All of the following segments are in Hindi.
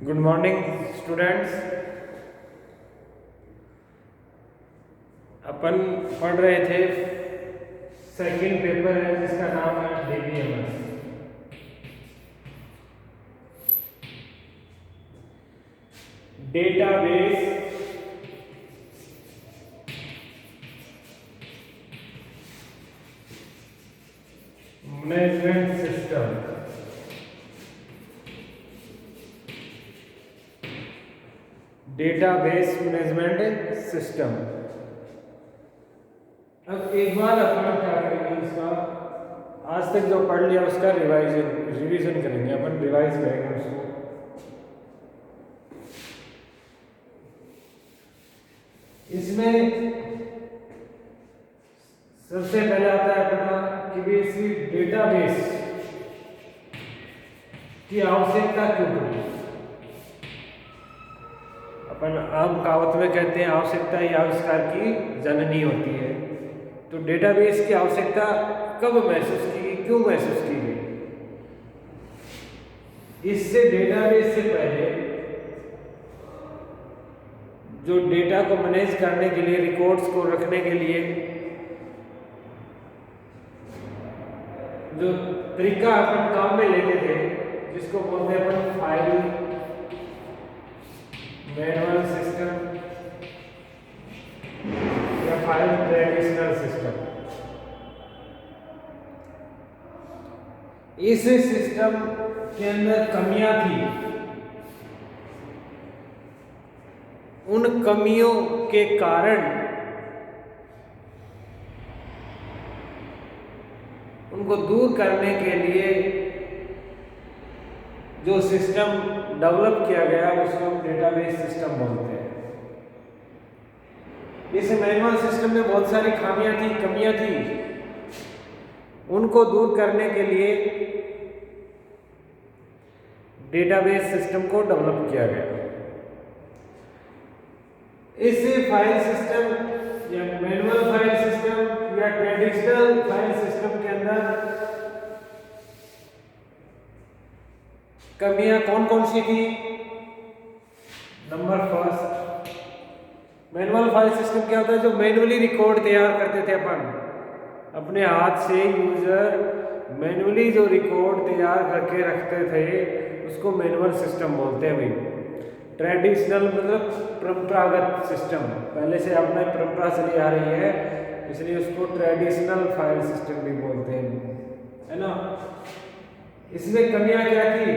Good morning students. अपन पढ़ रहे थे, सेकंड पेपर है जिसका नाम है DBMS. Database management system. Database management system. अब एक बार अपन क्या करेंगे, इसका आज तक जो पढ़ लिया उसका रिवीजन करेंगे, अपन रिवाइज करेंगे उसको। इसमें सबसे पहले आता है अपना कि किसी डेटाबेस की आवश्यकता क्यों पड़ी। अपन आम कहावत में कहते हैं आवश्यकता ही आविष्कार की जननी होती है। तो डेटाबेस की आवश्यकता कब महसूस की, क्यों महसूस की गई। इससे डेटाबेस से पहले जो डेटा को मैनेज करने के लिए, रिकॉर्ड्स को रखने के लिए जो तरीका अपन काम में लेते थे, जिसको बोलते हैं अपन फाइल मैनुअल सिस्टम या फाइल ट्रेडिशनल सिस्टम। इस सिस्टम के अंदर कमियां थी। उन कमियों के कारण उनको दूर करने के लिए जो सिस्टम डेवलप किया गया उसको हम डेटाबेस सिस्टम बोलते हैं। इस मैनुअल सिस्टम में बहुत सारी खामियां थी, कमियां थी। उनको दूर करने के लिए डेटाबेस सिस्टम को डेवलप किया गया। इस फाइल सिस्टम या मैनुअल फाइल सिस्टम या ट्रेडिशनल फाइल सिस्टम के अंदर कमियां कौन कौन सी थी। Number first, manual file system क्या होता है, जो मैनुअली रिकॉर्ड तैयार करते थे अपन अपने हाथ से। यूजर मैनुअली जो रिकॉर्ड तैयार करके रखते थे उसको मैनुअल सिस्टम बोलते हैं भाई। ट्रेडिशनल मतलब परंपरागत सिस्टम, पहले से अपने परंपरा चली आ रही है, इसलिए उसको ट्रेडिशनल फाइल सिस्टम भी बोलते हैं, है ना। इसमें कमियां क्या थी।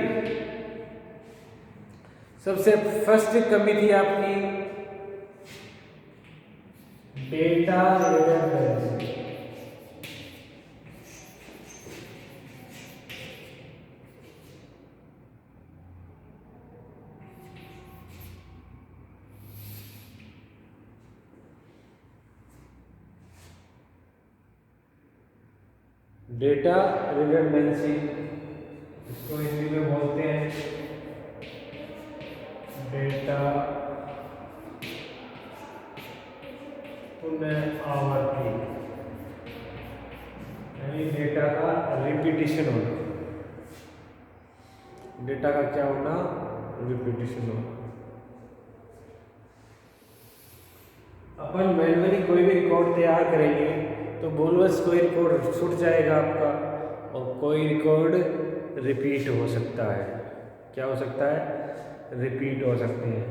सबसे फर्स्ट कमी थी आपकी डेटा रिडंडेंसी। डेटा रिडंडेंसी इसको हिंदी में बोलते हैं डेटा पुनरावृत्ति, यानी डेटा का रिपीटिशन होना। डेटा का क्या होना, रिपीटिशन होना। अपन मैनुअली कोई भी रिकॉर्ड तैयार करेंगे तो बोलवस कोई रिकॉर्ड छूट जाएगा आपका, और कोई रिकॉर्ड रिपीट हो सकता है। क्या हो सकता है, रिपीट हो सकते हैं।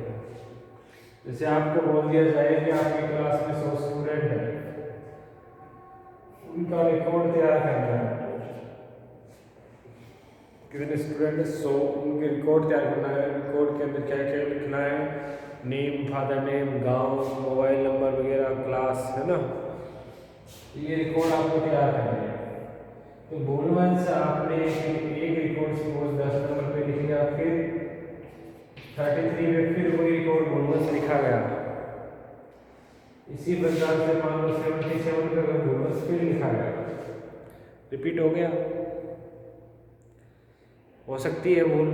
जैसे आपको बोल दिया जाए कि आपकी क्लास में 100 स्टूडेंट है, उनका रिकॉर्ड तैयार करना है। कितने स्टूडेंट है, 100, उनके रिकॉर्ड तैयार करना है। रिकॉर्ड के अंदर क्या क्या लिखना है, नेम, फादर नेम, गांव, मोबाइल नंबर वगैरह, क्लास, है ना। ये रिकॉर्ड आपको तैयार करना है। तो बोलवंश आपने एक रिकॉर्ड सपोज 10 नंबर पे लिख लिया, फिर 33 में फिर वही रिकॉर्ड बोलवंश लिखा गया। इसी प्रकार से मान लो 77 पे बोलवंश फिर लिखा गया, रिपीट हो गया। हो सकती है भूल।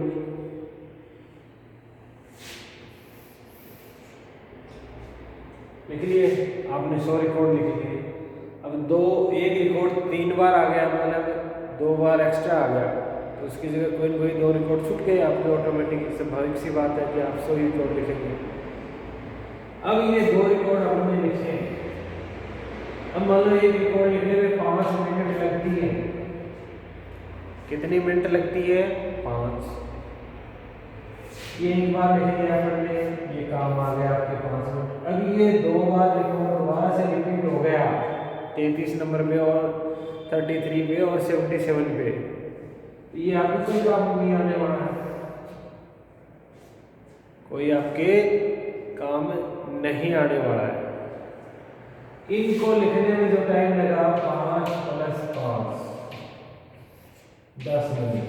लिख लिए आपने 100 रिकॉर्ड लिख लिए। अब एक रिकॉर्ड 3 बार आ गया, मतलब 2 बार एक्स्ट्रा आ गया, तो उसकी जगह कोई ना कोई 2 रिकॉर्ड छूट गए आपके ऑटोमेटिक। स्वाभाविक सी बात है कि आप 100 रिकॉर्ड लिखेंगे। अब ये 2 रिकॉर्ड आपने लिखे, अब मान लो एक रिकॉर्ड लिखने में 5 मिनट लगती है। कितनी मिनट लगती है? 5। ये एक बार लिख दिया आपने, ये काम आ गया आपके 5 मिनट। अब ये 2 बार रिकॉर्ड दोबारा से रिपीट हो गया 33 नंबर पे और 33 पे और 77 पे। ये आपको कोई काम नहीं आने वाला है, कोई आपके काम नहीं आने वाला है। इनको लिखने में जो टाइम लगा 5 + 5 10 मिनट,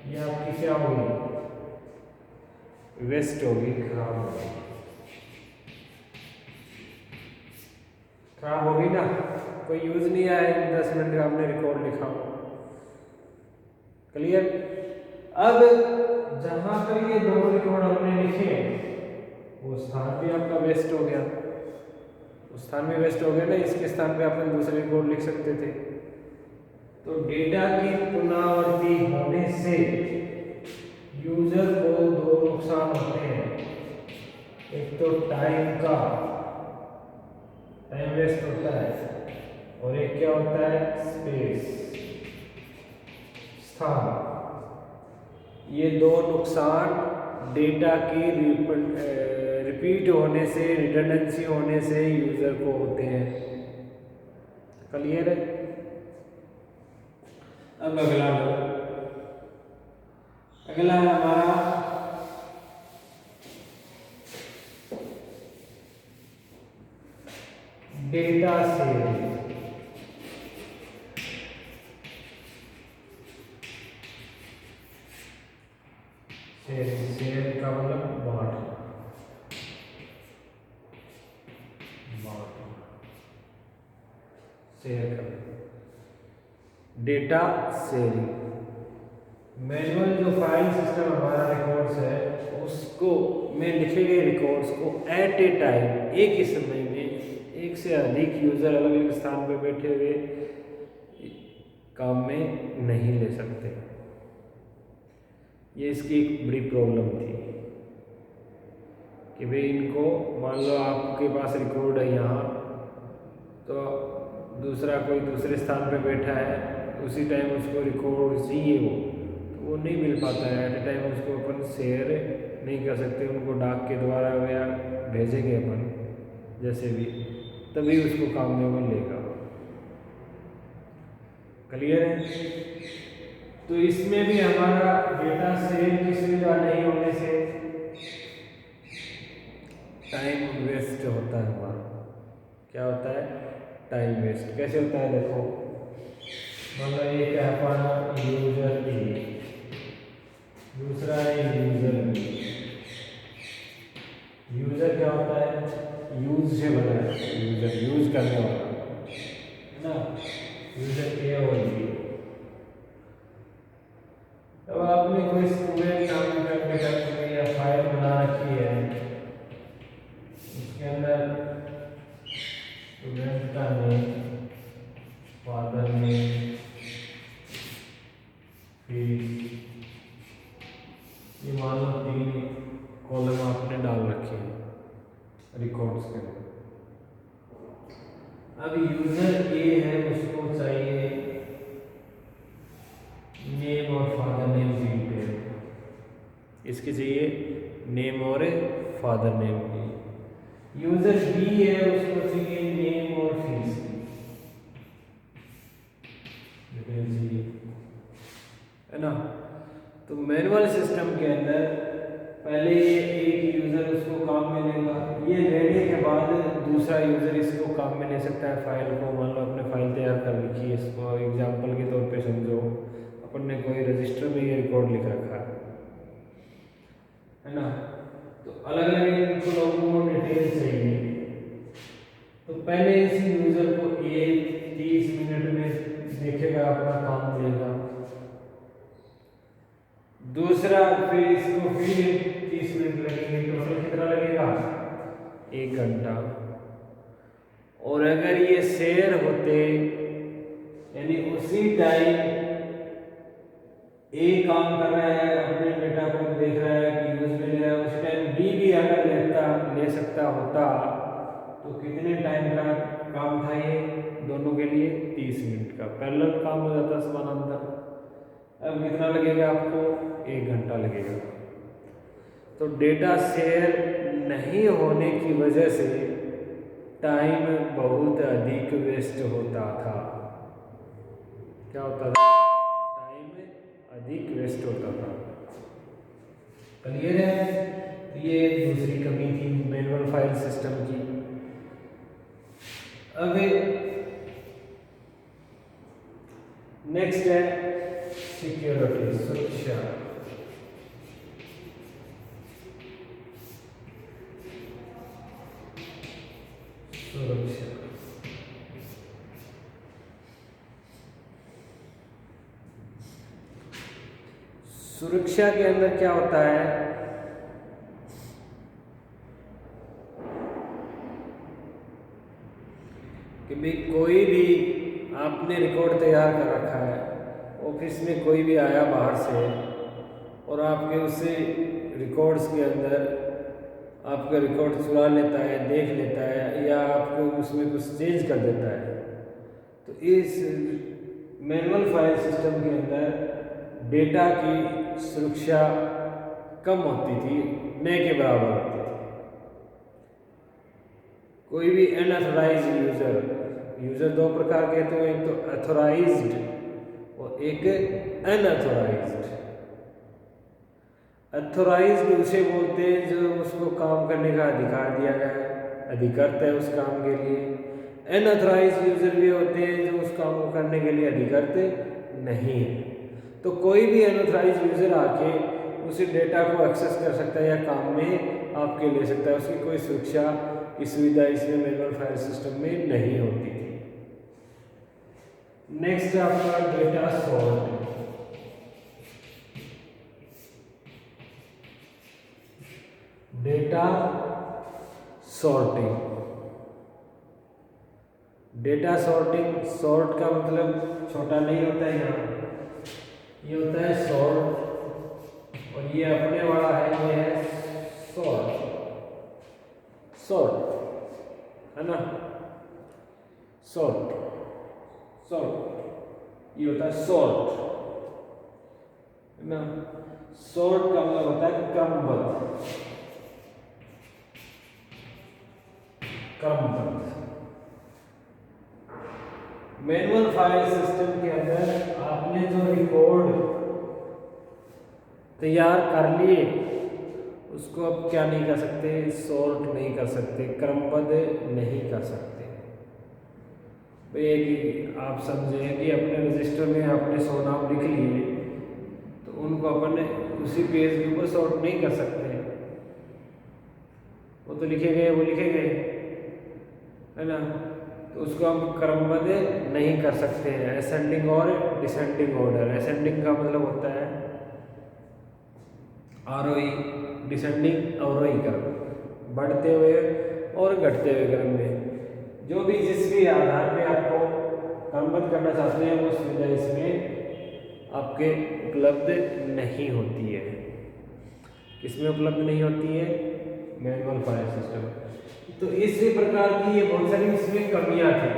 ये आपकी क्या होगी? वेस्ट होगी, खराब होगी। खराब होगी ना, कोई यूज नहीं आया 10 मिनट का आपने रिकॉर्ड लिखा। क्लियर? अब जहां पर ये 2 रिकॉर्ड हमने लिखे वो स्थान भी आपका वेस्ट हो गया, उस स्थान में वेस्ट हो गया ना, इसके स्थान पे आपने दूसरे रिकॉर्ड लिख सकते थे। तो डेटा की पुनरावृत्ति होने से यूजर को 2 नुकसान होते हैं। एक तो टाइम वेस्ट होता है और एक क्या होता है? स्पेस, स्थान। ये 2 नुकसान डेटा की रिपीट होने से, रिडंडेंसी होने से यूजर को होते हैं। क्लियर है? अब अगला है हमारा डेटा शेयरिंग। शेयर का मतलब बांटना, शेयर करना। डेटा शेयरिंग मैनुअल जो फाइल सिस्टम हमारा रिकॉर्ड्स है, उसको में लिखे गए रिकॉर्ड्स को एट ए टाइम, एक ही समय में एक से अधिक यूजर अलग अलग स्थान पर बैठे हुए काम में नहीं ले सकते। ये इसकी एक बड़ी प्रॉब्लम थी कि भाई इनको, मान लो आपके पास रिकॉर्ड है यहाँ, तो दूसरा कोई दूसरे स्थान पे बैठा है, उसी टाइम उसको रिकॉर्ड चाहिए तो वो नहीं मिल पाता है एट ए टाइम। उसको अपन शेयर नहीं कर सकते, उनको डाक के द्वारा या भेजेंगे अपन जैसे भी, तभी उसको काम में वो लेगा। क्लियर है? तो इसमें भी हमारा डेटा शेयर की सुविधा नहीं होने से टाइम वेस्ट होता है हमारा। क्या होता है? Time waste. कैसे होता है? देखो, मतलब ये क्या है हमारा यूजर ए, दूसरा है यूजर बी। यूजर क्या होता है? यूज से बना है, यूजर यूज करने वाला है ना, यूजर ए और बी। अब आपने कोई स्टूडेंट नाम का या फाइल बना रखी है, उसके अंदर स्टूडेंट का नेम, फादर नेम, फीस, ये मान लो 3 कॉलम आपने डाल रखे हैं रिकॉर्ड्स के अंदर। अब यूजर ए है, उसको चाहिए नेम और फादर नेम फील्ड है, इसके चाहिए नेम और फादर नेम की। यूजर बी है, उसको चाहिए नेम और फीस की डिटेल चाहिए, है ना। तो मैनुअल सिस्टम के अंदर पहले ये एक यूजर उसको काम में लेगा, ये लेने के बाद दूसरा यूजर इसको काम में ले सकता है। फाइल को, मान लो अपने फाइल तैयार कर रखी है, इसको एग्जांपल के तौर पे समझो, अपन ने कोई रजिस्टर में ये रिकॉर्ड लिख रखा है ना। तो अलग अलग इनको लोगों को डिटेल चाहिए, तो पहले इस यूजर को 30 मिनट में देखेगा, अपना काम लेगा। दूसरा फिर इसको फिर 30 मिनट लगेंगे, टोटल कितना लगेगा? 1 घंटा। और अगर ये शेयर होते, यानी उसी टाइम ए काम कर रहा है, अपने डेटा को देख रहा है कि यूज में ले रहा है, उस टाइम बी भी अगर ले सकता होता तो कितने टाइम का काम था ये दोनों के लिए? 30 मिनट का पैरेलल काम हो जाता समानांतर। अब कितना लगेगा आपको? 1 घंटा लगेगा। तो डेटा शेयर नहीं होने की वजह से टाइम बहुत अधिक वेस्ट होता था। क्या होता था? टाइम अधिक वेस्ट होता था। क्लियर है? ये दूसरी कमी थी मैनुअल फाइल सिस्टम की। अब नेक्स्ट है सिक्योरिटी, सुरक्षा। सुरक्षा के अंदर क्या होता है कि भाई कोई भी आपने रिकॉर्ड तैयार कर रखा है, ऑफिस में कोई भी आया बाहर से और आपके उससे रिकॉर्ड्स के अंदर आपका रिकॉर्ड चुरा लेता है, देख लेता है, या आपको उसमें कुछ चेंज कर देता है, तो इस मैनुअल फाइल सिस्टम के अंदर डेटा की सुरक्षा कम होती थी, न के बराबर होती थी। कोई भी अनऑथराइज्ड यूजर दो प्रकार के तो एक तो अथोराइज्ड और एक अनऑथराइज्ड। अथोराइज्ड उसे बोलते हैं जो उसको काम करने का अधिकार दिया गया है, अधिकृत है उस काम के लिए। अनऑथराइज्ड यूजर भी होते हैं जो उस काम को करने के लिए अधिकृत नहीं है। तो कोई भी अनऑथराइज्ड यूजर आके उसी डेटा को एक्सेस कर सकता है या काम में आपके ले सकता है, उसकी कोई सुरक्षा की सुविधा इसमें मैनुअल फाइल सिस्टम में नहीं होती थी। नेक्स्ट आपका data sort. Data sorting. Data sorting, sort का मतलब छोटा नहीं होता है, यहाँ ये होता है सॉर्ट और ये अपने वाला है, ये है सॉर्ट। सॉर्ट है ना, सॉर्ट सॉर्ट ये होता है सॉर्ट है ना। सॉर्ट का मतलब होता है क्रमबद्ध। क्रमबद्ध मैनुअल फाइल सिस्टम के अंदर आपने जो रिकॉर्ड तैयार कर लिए उसको अब क्या नहीं कर सकते? सॉर्ट नहीं कर सकते, क्रमबद्ध नहीं कर सकते। भाई कि आप समझें कि अपने रजिस्टर में आपने 100 नाम लिख लिए तो उनको अपन उसी पेज के ऊपर सॉर्ट नहीं कर सकते, वो तो लिखे गए वो लिखे गए है ना। तो उसको हम क्रमबद्ध नहीं कर सकते हैं। असेंडिंग और डिसेंडिंग ऑर्डर। असेंडिंग का मतलब होता है आरोही, डिसेंडिंग अवरोही क्रम, बढ़ते हुए और घटते हुए क्रम में जो भी जिस भी आधार पे आपको क्रमबद्ध करना चाहते हैं वो सुविधा इसमें आपके उपलब्ध नहीं होती है। किसमें उपलब्ध नहीं होती है? Manual file system. तो इस प्रकार की ये बहुत सारी इसमें कमियां थी।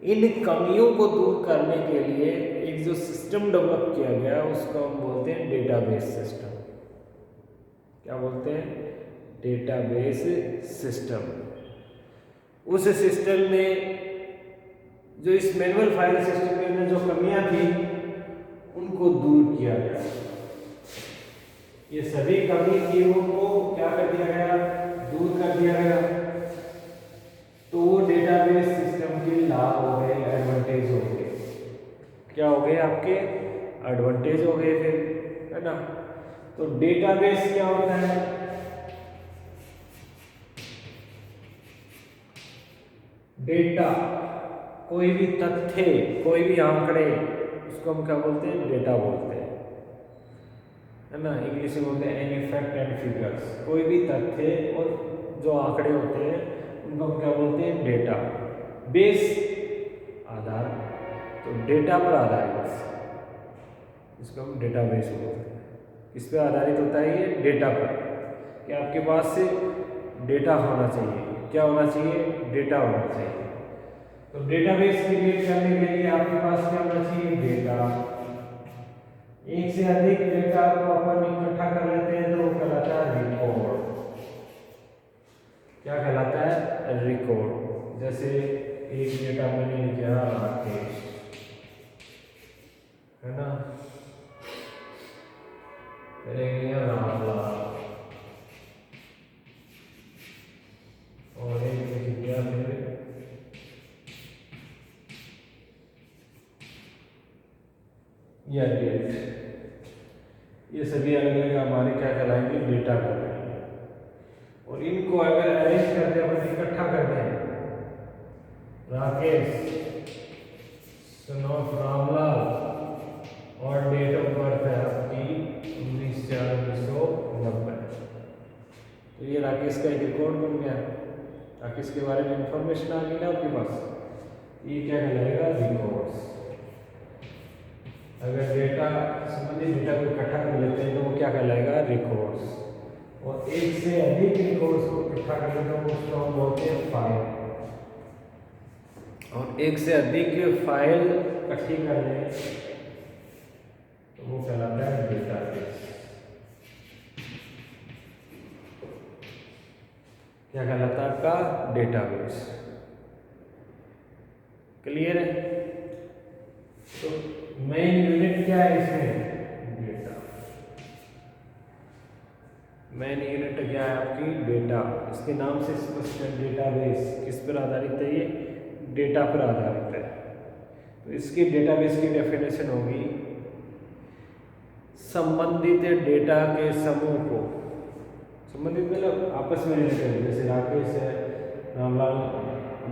इन कमियों को दूर करने के लिए एक जो सिस्टम डेवलप किया गया उसको हम बोलते हैं डेटाबेस सिस्टम। क्या बोलते हैं? Database system. उस सिस्टम में जो इस मैनुअल फाइल सिस्टम के अंदर जो कमियां थी उनको दूर किया गया। ये सभी कमियों को क्या कर दिया गया? दूर कर दिया गया। तो वो डेटाबेस सिस्टम के लाभ हो गए, एडवांटेज हो गए। क्या हो गए? आपके एडवांटेज हो गए फिर, है ना। तो डेटाबेस क्या होता है? डेटा, कोई भी तथ्य, कोई भी आंकड़े, उसको हम क्या बोलते हैं? डेटा बोलते हैं, है ना। इंग्लिश में बोलते हैं एनी फैक्ट एंड फिगर्स। कोई भी तथ्य और जो आंकड़े होते हैं उनको हम क्या बोलते हैं? डेटा। बेस, आधार, तो डेटा पर आधारित। इसको हम डेटाबेस बोलते हैं। किस पे आधारित होता है ये? डेटा पर, कि आपके पास से डेटा होना चाहिए। क्या होना चाहिए? डेटा होना चाहिए। तो डेटाबेस क्रिएट करने के लिए आपके पास क्या होना चाहिए? डेटा। एक से अधिक डेटा को अपन इकट्ठा कर लेते हैं तो वो कहलाता है रिकॉर्ड। क्या कहलाता है? रिकॉर्ड। जैसे एक डेटा मैंने लिखा राकेश, है ना, फिर एक लिया रामलाल, और एक लिख दिया फिर या डेट। ये सभी अलग अलग हमारे क्या कहलाएंगे? डेटा कहलाएंगे। और इनको अगर अरेंज करते हैं, अपन इकट्ठा करते हैं, राकेश सन ऑफ रामलाल और डेट ऑफ बर्थ है आपकी 19/4/1990। तो ये राकेश का एक रिकॉर्ड बन गया। राकेश के बारे में इंफॉर्मेशन आ गई ना आपके पास, ये क्या कहलाएगा? रिकॉर्ड्स। अगर डेटा संबंधित डेटा को इकट्ठा कर लेते हैं तो वो क्या कहलाएगा? रिकॉर्ड्स। और एक से अधिक रिकॉर्ड्स को इकट्ठा कर लेते हैं तो उसको हम बोलते हैं फाइल। और एक से अधिक फाइल इकट्ठी कर लें तो वो कहलाता है डेटाबेस। क्या कहलाता है आपका? डेटाबेस। क्लियर है? तो मेन यूनिट क्या है इसमें? डेटा। मेन यूनिट क्या है आपकी? डेटा। इसके नाम से स्पष्ट है, डेटाबेस। किस पर आधारित है ये? डेटा पर आधारित है। तो इसकी डेटाबेस की डेफिनेशन होगी संबंधित डेटा के समूह को, संबंधित मतलब आपस में रिलेटेड, जैसे राकेश है, रामलाल,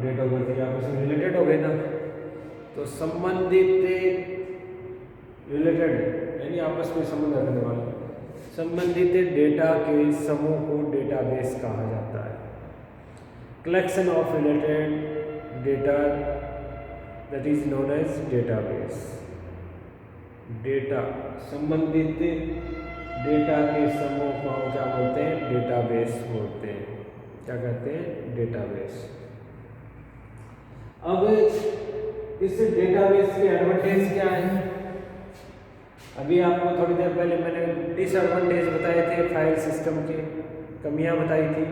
डेट ऑफ बर्थ, आपस में रिलेटेड हो गए ना, तो संबंधित रिलेटेड यानी आपस में संबंध रखने वाले संबंधित डेटा के समूह को डेटाबेस कहा जाता है। Collection of related data that is known as database. Data, संबंधित डेटा के समूह को हम क्या बोलते हैं? डेटाबेस बोलते हैं। क्या कहते हैं? डेटाबेस। अब इस डेटाबेस के एडवांटेज क्या है? अभी आपको थोड़ी देर पहले मैंने डिसएडवांटेज बताए थे, फाइल सिस्टम के कमियां बताई थी।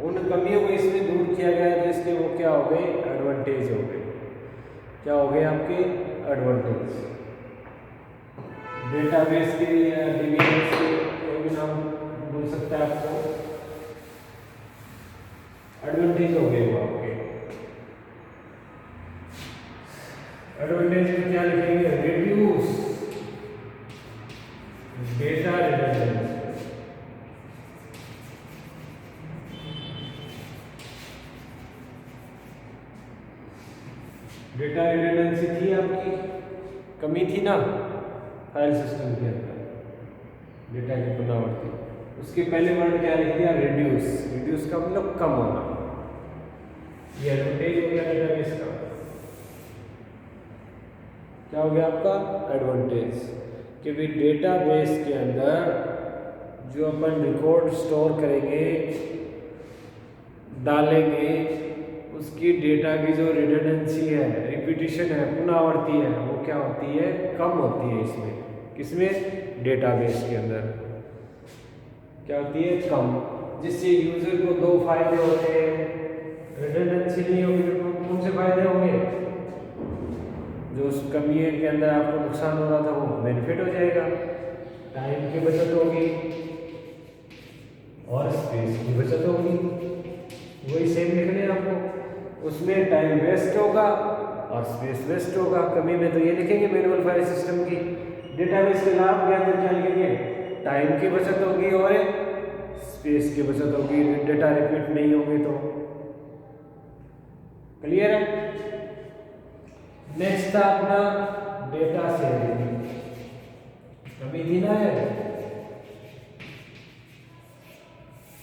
उन कमियों को इसमें दूर किया गया है तो इसके वो क्या हो गए? एडवांटेज हो गए। क्या हो गए आपके? एडवांटेज। डेटाबेस के डिवीजन के कोई भी नाम बोल सकता है आपको, एडवांटेज हो गए वो आपके। एडवांटेज में क्या लिखेंगे? Reduce data redundancy. Data redundancy थी आपकी, कमी थी ना फाइल सिस्टम के अंदर, डेटा की पुनरावृत्ति। उसके पहले वर्ड क्या लिख दिया? रिड्यूस। रिड्यूस का मतलब कम होना। ये एडवांटेज हो गया डेटाबेस का। क्या हो गया आपका? एडवांटेज। कि भी डेटाबेस के अंदर जो अपन रिकॉर्ड स्टोर करेंगे, डालेंगे, उसकी डेटा की जो रिडंडेंसी है, रिपीटिशन है, पुनरावृत्ति है, वो क्या होती है? कम होती है इसमें। किसमें? डेटाबेस के अंदर क्या होती है? कम। जिससे यूजर को दो फायदे होते हैं। रिडंडेंसी नहीं होगी तो कौन से फायदे होंगे? जो उस कमी के अंदर आपको नुकसान हो रहा था वो बेनिफिट हो जाएगा, टाइम की बचत होगी और स्पेस की बचत होगी। वही सेम लिखने हैं आपको। उसमें टाइम वेस्ट होगा और स्पेस वेस्ट होगा। कमी में तो ये लिखेंगे मैनुअल फाइल सिस्टम की। डेटाबेस के लाभ के अंदर क्या लिखेंगे? टाइम की बचत होगी और स्पेस की बचत होगी। डेटा रिपीट नहीं होंगे तो। क्लियर है? नेक्स्ट था अपना डेटा शेयरिंग। कमी थी ना है।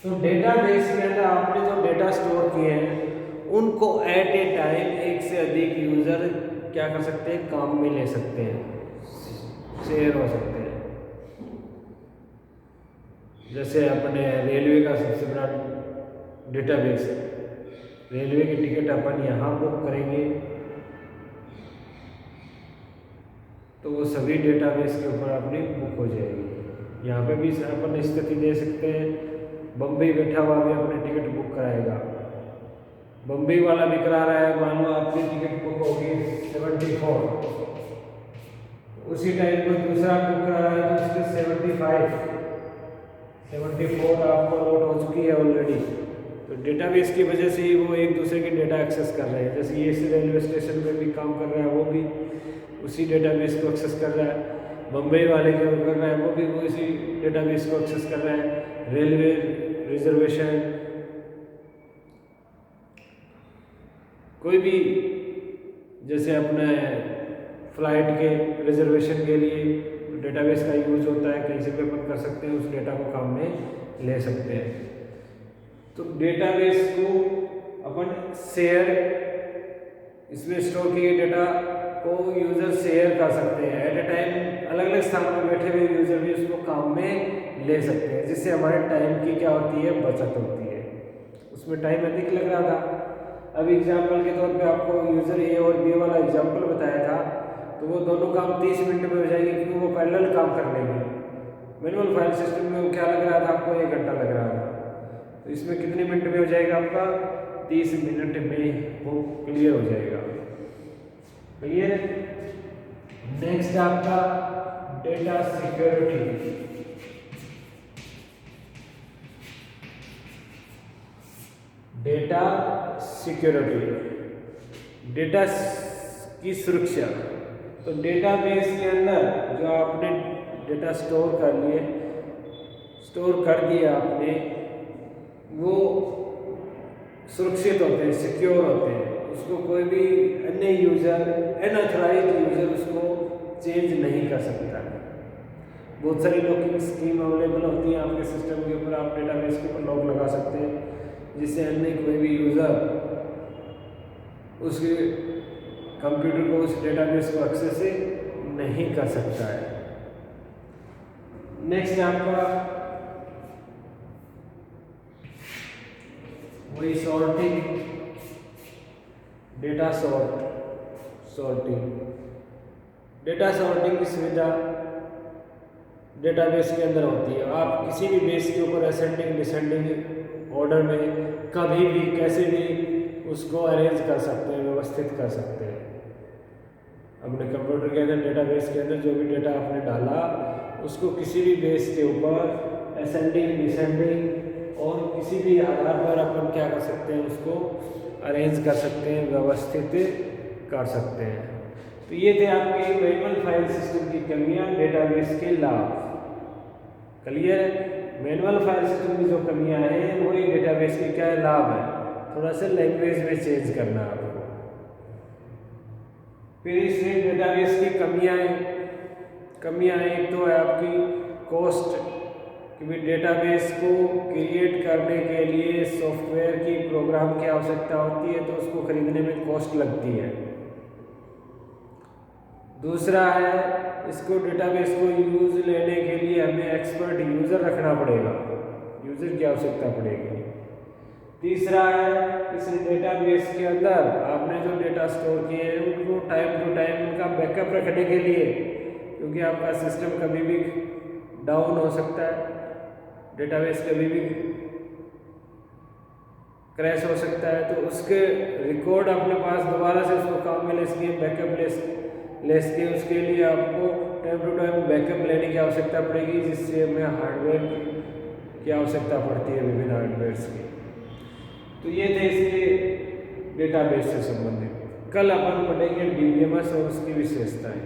तो डेटाबेस के अंदर आपने जो डेटा स्टोर किए हैं उनको एट ए टाइम एक से अधिक यूजर क्या कर सकते हैं? काम में ले सकते हैं, शेयर हो सकते हैं। जैसे अपने रेलवे का सबसे बड़ा डेटाबेस है, रेलवे की टिकट अपन यहाँ बुक करेंगे तो वो सभी डेटाबेस के ऊपर अपनी बुक हो जाएगी। यहाँ पे भी अपन स्थिति दे सकते हैं, बम्बई बैठा हुआ भी अपनी टिकट बुक कराएगा, बम्बई वाला भी करा रहा है, मान लो आपकी टिकट बुक होगी 74, उसी टाइम पर दूसरा बुक करा रहा है तो उसके 74 आपको नोट हो चुकी है ऑलरेडी। तो डेटाबेस की वजह से ही वो एक दूसरे के डेटा एक्सेस कर रहे हैं। जैसे ये इस रेलवे स्टेशन पे भी काम कर रहा है, वो भी उसी डेटाबेस को एक्सेस कर रहा है, बम्बई वाले जो कर रहा है वो भी उसी डेटाबेस को एक्सेस कर रहा है। रेलवे रिजर्वेशन, कोई भी जैसे अपने फ्लाइट के रिजर्वेशन के लिए डेटाबेस का यूज होता है, कहीं से भी अपन कर सकते हैं, उस डेटा को काम में ले सकते हैं। तो डेटाबेस को अपन शेयर, इसमें स्टोर किए डेटा को यूजर शेयर कर सकते हैं एट ए टाइम, अलग अलग स्थान पर बैठे हुए यूजर भी उसको काम में ले सकते हैं, जिससे हमारे टाइम की क्या होती है, बचत होती है। उसमें टाइम अधिक लग रहा था, अब एग्जाम्पल के तौर पे आपको यूजर ए और बी वाला एग्जाम्पल बताया था, तो वो दोनों काम 30 मिनट में हो जाएंगे क्योंकि वो पैरेलल काम कर लेंगे। मैनुअल फाइल सिस्टम में वो क्या लग रहा था आपको, 1 घंटा लग रहा था, तो इसमें कितने मिनट में हो जाएगा आपका, 30 मिनट में वो क्लियर हो जाएगा। क्लियर है। नेक्स्ट आपका data security. Data security, data की सुरक्षा। तो डेटाबेस के अंदर जो आपने डेटा स्टोर कर लिए, स्टोर कर दिया आपने, वो सुरक्षित होते हैं, सिक्योर होते हैं, उसको कोई भी अन्य यूजर, अनऑथराइज्ड यूजर उसको चेंज नहीं कर सकता। बहुत सारी लॉकिंग स्कीम अवेलेबल होती है आपके सिस्टम के ऊपर, आप डेटाबेस के ऊपर लॉक लगा सकते हैं, जिससे अन्य कोई भी यूजर उसके कंप्यूटर को, उस डेटाबेस को एक्सेस नहीं कर सकता है। नेक्स्ट आपका वही sorting, data sorting. Data sorting की सुविधा डेटाबेस के अंदर होती है। आप किसी भी बेस के ऊपर असेंडिंग डिसेंडिंग ऑर्डर में कभी भी कैसे भी उसको अरेंज कर सकते हैं, व्यवस्थित कर सकते हैं। अपने कंप्यूटर के अंदर, डेटाबेस के अंदर जो भी डेटा आपने डाला, उसको किसी भी बेस के ऊपर असेंडिंग डिसेंडिंग और किसी भी आधार पर अपन क्या कर सकते हैं, उसको अरेंज कर सकते हैं, व्यवस्थित कर सकते हैं। तो ये थे आपके मैनुअल फाइल सिस्टम की कमियां, डेटाबेस के लाभ। क्लियर है। मैनुअल फाइल सिस्टम की जो कमियां हैं वही डेटाबेस के क्या लाभ है। थोड़ा सा लैंग्वेज में चेंज करना आपको। फिर इसमें डेटाबेस की कमियां एक तो है आपकी कॉस्ट, क्योंकि डेटाबेस को क्रिएट करने के लिए सॉफ्टवेयर की, प्रोग्राम की आवश्यकता होती है, तो उसको खरीदने में कॉस्ट लगती है। दूसरा है, इसको डेटाबेस को यूज लेने के लिए हमें एक्सपर्ट यूजर रखना पड़ेगा, यूजर की आवश्यकता पड़ेगी। तीसरा है, इस डेटाबेस के अंदर आपने जो डेटा स्टोर किए हैं उनको टाइम टू टाइम उनका बैकअप रखने के लिए, क्योंकि आपका सिस्टम कभी भी डाउन हो सकता है, डेटाबेस कभी भी क्रैश हो सकता है, तो उसके रिकॉर्ड अपने पास दोबारा से उसको काम में ले सके, बैकअप ले सके, उसके लिए आपको टाइम टू टाइम बैकअप लेने की आवश्यकता पड़ेगी, जिससे हमें हार्डवेयर की आवश्यकता पड़ती है, विभिन्न हार्डवेयर्स की। तो ये थे इसके डेटाबेस से संबंधित। कल अपन पढ़ेंगे DBMS और उसकी विशेषताएं।